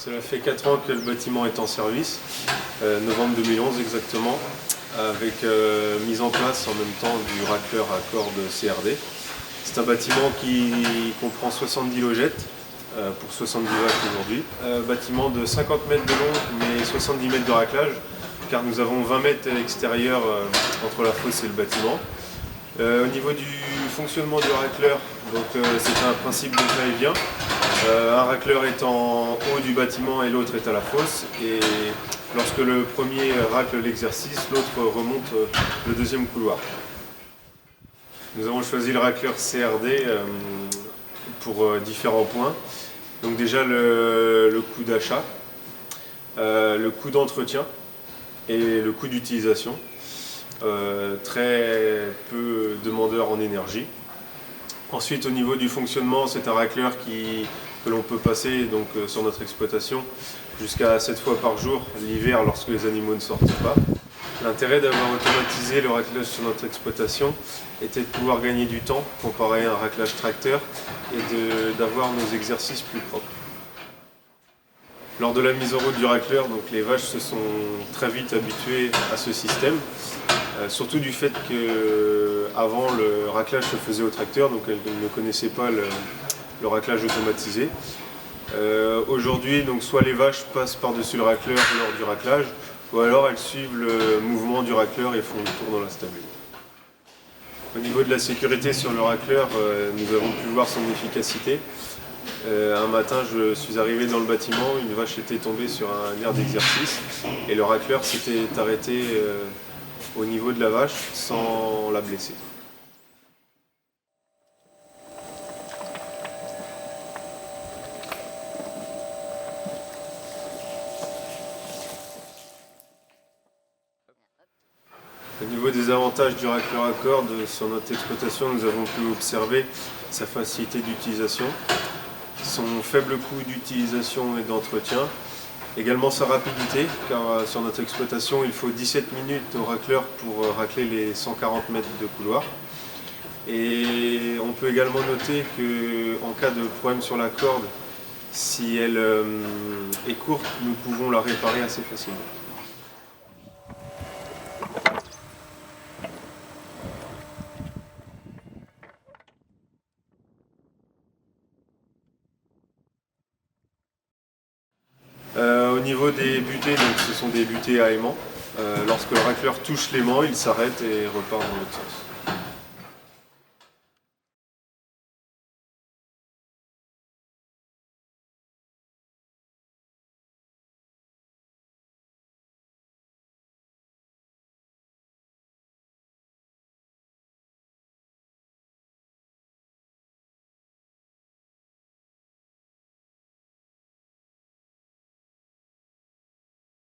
Cela fait 4 ans que le bâtiment est en service, novembre 2011 exactement, avec mise en place en même temps du racleur à cordes CRD. C'est un bâtiment qui comprend 70 logettes pour 70 vaches aujourd'hui. Bâtiment de 50 mètres de long mais 70 mètres de raclage, car nous avons 20 mètres extérieurs entre la fosse et le bâtiment. Au niveau du fonctionnement du racleur, c'est un principe de va-et-vient. Un racleur est en haut du bâtiment et l'autre est à la fosse. Et lorsque le premier racle l'exercice, l'autre remonte le deuxième couloir. Nous avons choisi le racleur CRD pour différents points. Donc déjà le coût d'achat, le coût d'entretien et le coût d'utilisation. Très peu demandeur en énergie. Ensuite, au niveau du fonctionnement, c'est un racleur que l'on peut passer sur notre exploitation jusqu'à 7 fois par jour l'hiver lorsque les animaux ne sortent pas. L'intérêt d'avoir automatisé le raclage sur notre exploitation était de pouvoir gagner du temps comparé à un raclage tracteur et d'avoir nos exercices plus propres. Lors de la mise en route du racleur, les vaches se sont très vite habituées à ce système. Surtout du fait qu'avant le raclage se faisait au tracteur, donc elles ne connaissaient pas le raclage automatisé. Aujourd'hui, soit les vaches passent par-dessus le racleur lors du raclage, ou alors elles suivent le mouvement du racleur et font le tour dans la stabule. Au niveau de la sécurité sur le racleur, nous avons pu voir son efficacité. Un matin, je suis arrivé dans le bâtiment, une vache était tombée sur un aire d'exercice et le racleur s'était arrêté au niveau de la vache sans la blesser. Au niveau des avantages du racleur à cordes, sur notre exploitation, nous avons pu observer sa facilité d'utilisation, son faible coût d'utilisation et d'entretien, également sa rapidité, car sur notre exploitation, il faut 17 minutes au racleur pour racler les 140 mètres de couloir. Et on peut également noter qu'en cas de problème sur la corde, si elle est courte, nous pouvons la réparer assez facilement. Au niveau des butées, ce sont des butées à aimants. Lorsque le racleur touche l'aimant, il s'arrête et repart dans l'autre sens.